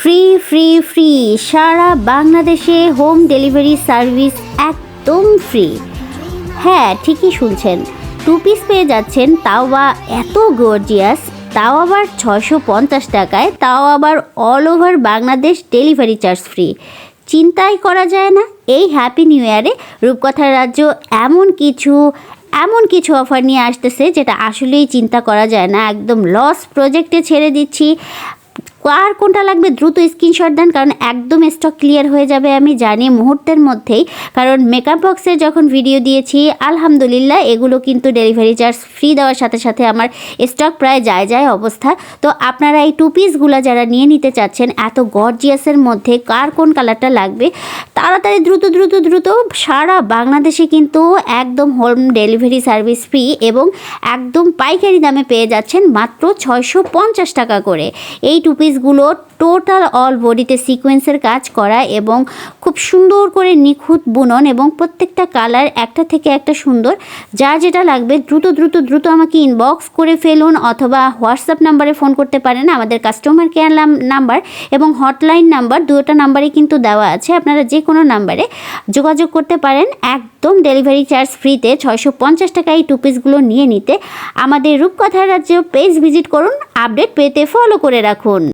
Free free free সারা বাংলাদেশে home delivery service একদম free. হ্যাঁ, ঠিকই শুনছেন, 2 পিস পেয়ে যাচ্ছেন, তাও বা এত গর্জিয়াস, তাও আবার 650 টাকায়, তাও আবার all over Bangladesh delivery charge free. চিন্তাই করা যায় না এই হ্যাপি নিউ ইয়ারে রূপকথার রাজ্য এমন কিছু অফার নিয়ে আসতেছে যেটা আসলেই চিন্তা করা যায় না। একদম লস প্রজেক্টে ছেড়ে দিচ্ছি। আর কোনটা লাগবে দ্রুত স্ক্রিনশট দেন, কারণ একদম স্টক ক্লিয়ার হয়ে যাবে আমি জানি মুহূর্তের মধ্যেই। কারণ মেকআপ বক্সের যখন ভিডিও দিয়েছি আলহামদুলিল্লাহ এগুলো কিন্তু ডেলিভারি চার্জ ফ্রি দেওয়ার সাথে সাথে আমার স্টক প্রায় যায় অবস্থা। তো আপনারা এই 2 পিসগুলো যারা নিয়ে নিতে চাচ্ছেন এত গর্জিয়াসের মধ্যে কার কোন কালারটা লাগবে তাড়াতাড়ি দ্রুত সারা বাংলাদেশে কিন্তু একদম হোম ডেলিভারি সার্ভিস ফ্রি এবং একদম পাইকারি দামে পেয়ে যাচ্ছেন মাত্র 650 টাকা করে। এই 2 পিসগুলো টোটাল অল বডিতে সিকোয়েন্সের কাজ করা এবং খুব সুন্দর করে নিখুঁত বুনন এবং প্রত্যেকটা কালার একটা থেকে একটা সুন্দর। যা যেটা লাগবে দ্রুত আমাকে ইনবক্স করে ফেলুন অথবা হোয়াটসঅ্যাপ নাম্বারে ফোন করতে পারেন। আমাদের কাস্টমার কেয়ার নাম্বার এবং হটলাইন নাম্বার দুটো নাম্বারে কিন্তু দেওয়া আছে, আপনারা যে কোনো নাম্বারে যোগাযোগ করতে পারেন। একদম ডেলিভারি চার্জ ফ্রিতে 650 টাকা এই 2 পিসগুলো নিয়ে নিতে আমাদের রূপকথার রাজ্য পেজ ভিজিট করুন, আপডেট পেতে ফলো করে রাখুন।